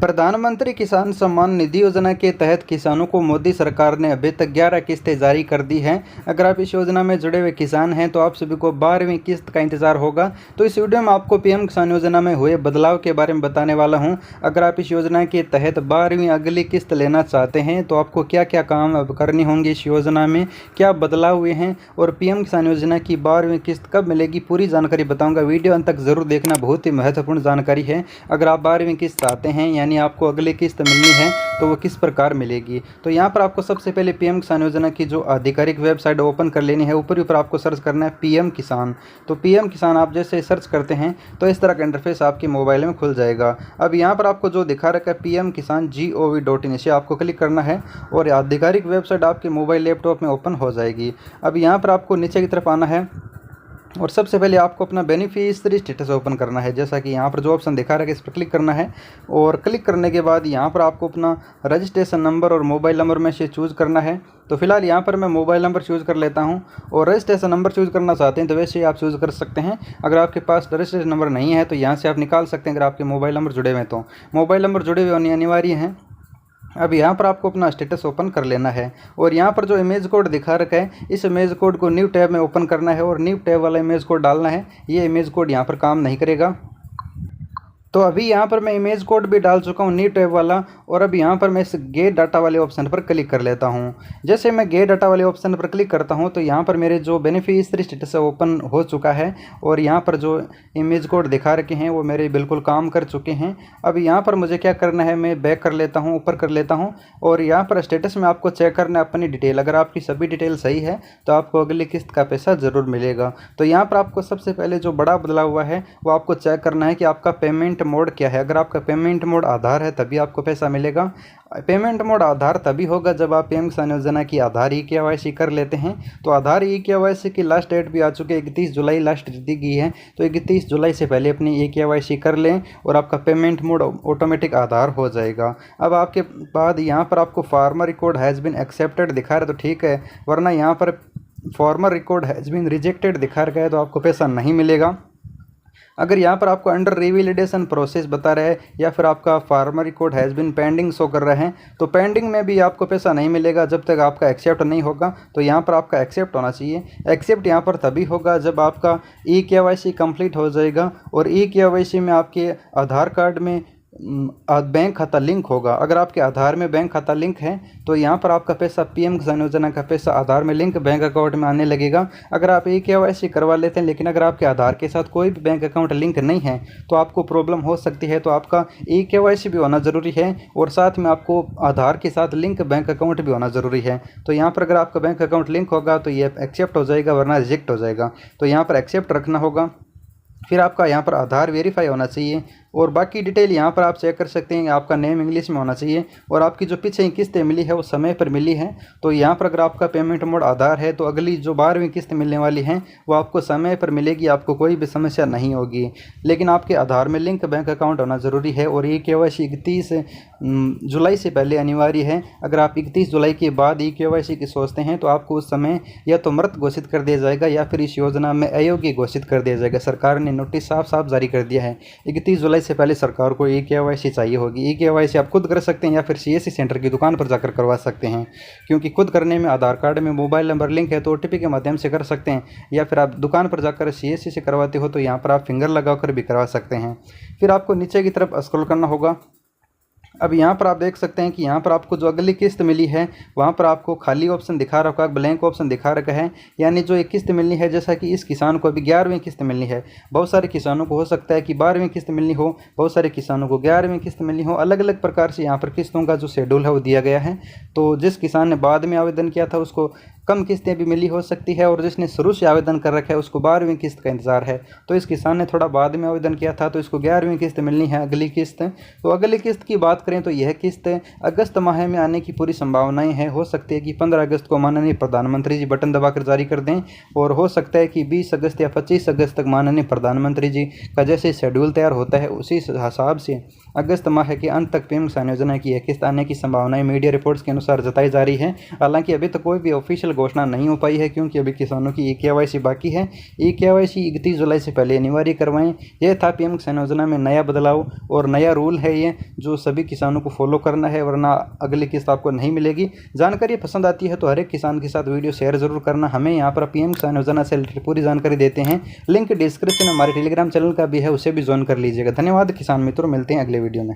प्रधानमंत्री किसान सम्मान निधि योजना के तहत किसानों को मोदी सरकार ने अभी तक 11 किस्तें जारी कर दी हैं। अगर आप इस योजना में जुड़े हुए किसान हैं तो आप सभी को 12वीं किस्त का इंतजार होगा। तो इस वीडियो में आपको पीएम किसान योजना में हुए बदलाव के बारे में बताने वाला हूं। अगर आप इस योजना के तहत 12वीं अगली किस्त लेना चाहते हैं तो आपको क्या क्या काम अब करनी होंगी, इस योजना में क्या बदलाव हुए हैं और पीएम किसान योजना की 12वीं किस्त कब मिलेगी, पूरी जानकारी बताऊँगा। वीडियो अंत तक जरूर देखना, बहुत ही महत्वपूर्ण जानकारी है। अगर आप 12वीं किस्त चाहते हैं यानी आपको अगली किस्त मिलनी है तो वो किस प्रकार मिलेगी। तो यहाँ पर आपको सबसे पहले पीएम किसान योजना की जो आधिकारिक वेबसाइट ओपन कर लेनी है। ऊपर आपको सर्च करना है पीएम किसान। तो पीएम किसान आप जैसे सर्च करते हैं तो इस तरह का इंटरफेस आपके मोबाइल में खुल जाएगा। अब यहाँ पर आपको जो दिखा रखा है पीएम किसान gov.in, इसे आपको क्लिक करना है और आधिकारिक वेबसाइट आपके मोबाइल लैपटॉप में ओपन हो जाएगी। अब यहाँ पर आपको नीचे की तरफ आना है और सबसे पहले आपको अपना बेनिफिशियरी स्टेटस ओपन करना है। जैसा कि यहाँ पर जो ऑप्शन दिखा रहा है इस पर क्लिक करना है और क्लिक करने के बाद यहाँ पर आपको अपना रजिस्ट्रेशन नंबर और मोबाइल नंबर में से चूज़ करना है। तो फिलहाल यहाँ पर मैं मोबाइल नंबर चूज़ कर लेता हूँ और रजिस्ट्रेशन नंबर चूज़ करना चाहते हैं तो वैसे ही आप चूज़ कर सकते हैं। अगर आपके पास रजिस्ट्रेशन नंबर नहीं है तो यहाँ से आप निकाल सकते हैं। अगर आपके मोबाइल नंबर जुड़े हुए हैं तो मोबाइल नंबर जुड़े हुए होने अनिवार्य हैं। अब यहाँ पर आपको अपना स्टेटस ओपन कर लेना है और यहाँ पर जो इमेज कोड दिखा रखा है इस इमेज कोड को न्यू टैब में ओपन करना है और न्यू टैब वाला इमेज कोड डालना है। ये इमेज कोड यहाँ पर काम नहीं करेगा। तो अभी यहाँ पर मैं इमेज कोड भी डाल चुका हूँ न्यू टैब वाला और अब यहाँ पर मैं इस गेट डाटा वाले ऑप्शन पर क्लिक कर लेता हूँ। जैसे मैं गेट डाटा वाले ऑप्शन पर क्लिक करता हूँ तो यहाँ पर मेरे जो बेनिफिशियरी स्टेटस है ओपन हो चुका है और यहाँ पर जो इमेज कोड दिखा रखे हैं वो मेरे बिल्कुल काम कर चुके हैं। अब यहाँ पर मुझे क्या करना है, मैं बैक कर लेता हूँ, ऊपर कर लेता हूँ और यहाँ पर स्टेटस में आपको चेक करना है अपनी डिटेल। अगर आपकी सभी डिटेल सही है तो आपको अगली किस्त का पैसा ज़रूर मिलेगा। तो यहाँ पर आपको सबसे पहले जो बड़ा बदलाव हुआ है वो आपको चेक करना है कि आपका पेमेंट मोड क्या है। अगर आपका पेमेंट मोड आधार है तभी आपको पैसा मिलेगा। पेमेंट मोड आधार तभी होगा जब आप पीएम किसान योजना की आधार ई-केवाईसी कर लेते हैं। तो आधार ई-केवाईसी की लास्ट डेट भी आ चुकी है, 31 जुलाई लास्ट दी गई है। तो 31 जुलाई से पहले अपनी ई-केवाईसी कर लें और आपका पेमेंट मोड ऑटोमेटिक आधार हो जाएगा। अब आपके बाद यहाँ पर आपको farmer record has been accepted दिखा रहा है तो ठीक है, वरना यहाँ पर farmer record has been rejected दिखा रखा है तो आपको पैसा नहीं मिलेगा। अगर यहाँ पर आपको अंडर रिवैलिडेशन प्रोसेस बता रहा है या फिर आपका farmer record has been pending show कर रहा है तो पेंडिंग में भी आपको पैसा नहीं मिलेगा जब तक आपका एक्सेप्ट नहीं होगा। तो यहाँ पर आपका एक्सेप्ट होना चाहिए। एक्सेप्ट यहाँ पर तभी होगा जब आपका ई-केवाईसी कंप्लीट हो जाएगा और ई-केवाईसी में आपके आधार कार्ड में बैंक खाता लिंक होगा। अगर आपके आधार में बैंक खाता लिंक है तो यहाँ पर आपका पैसा पीएम किसान योजना का पैसा आधार में लिंक बैंक अकाउंट में आने लगेगा। अगर आप ई-केवाईसी करवा लेते हैं लेकिन अगर आपके आधार के साथ कोई भी बैंक अकाउंट लिंक नहीं है तो आपको प्रॉब्लम हो सकती है। तो आपका ई-केवाईसी भी होना ज़रूरी है और साथ में आपको आधार के साथ लिंक बैंक अकाउंट भी होना ज़रूरी है। तो यहाँ पर अगर आपका बैंक अकाउंट लिंक होगा तो ये एक्सेप्ट हो जाएगा, वरना रिजेक्ट हो जाएगा। तो यहाँ पर एक्सेप्ट रखना होगा। फिर आपका यहाँ पर आधार वेरीफाई होना चाहिए और बाकी डिटेल यहाँ पर आप चेक कर सकते हैं। आपका नेम इंग्लिश में होना चाहिए और आपकी जो पीछे किस्तें मिली है वो समय पर मिली है। तो यहाँ पर अगर आपका पेमेंट मोड आधार है तो अगली जो 12वीं किस्त मिलने वाली है वो आपको समय पर मिलेगी, आपको कोई भी समस्या नहीं होगी। लेकिन आपके आधार में लिंक बैंक अकाउंट होना ज़रूरी है और ई-केवाईसी 31 जुलाई से पहले अनिवार्य है। अगर आप 31 जुलाई के बाद ई-केवाईसी की सोचते हैं तो आपको उस समय या तो मृत घोषित कर दिया जाएगा या फिर इस योजना में अयोग्य घोषित कर दिया जाएगा। सरकार ने नोटिस साफ साफ जारी कर दिया है। 31 जुलाई से पहले सरकार को ई-केवाईसी चाहिए होगी। ई-केवाईसी आप खुद कर सकते हैं या फिर सीएससी सेंटर की दुकान पर जाकर करवा सकते हैं, क्योंकि खुद करने में आधार कार्ड में मोबाइल नंबर लिंक है तो ओटीपी के माध्यम से कर सकते हैं या फिर आप दुकान पर जाकर सीएससी से करवाते हो तो यहाँ पर आप फिंगर लगाकर भी करवा सकते हैं। फिर आपको नीचे की तरफ स्क्रॉल करना होगा। अब यहाँ पर आप देख सकते हैं कि यहाँ पर आपको जो अगली किस्त मिली है वहाँ पर आपको खाली ऑप्शन दिखा रखा है, ब्लैंक ऑप्शन दिखा रखा है। यानी जो एक किस्त मिलनी है, जैसा कि इस किसान को अभी 11वीं किस्त मिलनी है। बहुत सारे किसानों को हो सकता है कि 12वीं किस्त मिलनी हो, बहुत सारे किसानों को 11वीं किस्त मिलनी हो। अलग अलग प्रकार से यहाँ पर किस्तों का जो शेड्यूल है वो दिया गया है। तो जिस किसान ने बाद में आवेदन किया था उसको कम किस्तें भी मिली हो सकती है और जिसने शुरू से आवेदन कर रखा है उसको 12वीं किस्त का इंतज़ार है। तो इस किसान ने थोड़ा बाद में आवेदन किया था तो इसको 11वीं किस्त मिलनी है, अगली किस्त। तो अगली किस्त की बात करें तो यह किस्त अगस्त माह में आने की पूरी संभावनाएं हैं। हो सकती है कि 15 अगस्त को माननीय प्रधानमंत्री जी बटन दबाकर जारी कर दें और हो सकता है कि 20 अगस्त या 25 अगस्त तक माननीय प्रधानमंत्री जी का जैसे शेड्यूल तैयार होता है उसी हिसाब से अगस्त माह के अंत तक पीएम किसान योजना की यह किस्त आने की संभावनाएं मीडिया रिपोर्ट्स के अनुसार जताई जा रही है। हालांकि अभी तक कोई भी ऑफिशियल ऑफिशियल घोषणा नहीं हो पाई है, क्योंकि अभी किसानों की KYC बाकी है। KYC 31 जुलाई से पहले अनिवार्य करवाएं। यह था PM किसान योजना में नया बदलाव और नया रूल है ये, जो सभी किसानों को फॉलो करना है, वरना अगली किस्त आपको नहीं मिलेगी। जानकारी पसंद आती है तो हर एक किसान के साथ वीडियो शेयर जरूर करना। हमें यहाँ पर PM किसान योजना से रिलेटेड पूरी जानकारी देते हैं। लिंक डिस्क्रिप्शन में हमारे टेलीग्राम चैनल का भी है, उसे भी ज्वाइन कर लीजिएगा। धन्यवाद किसान मित्रों, मिलते हैं अगले वीडियो में।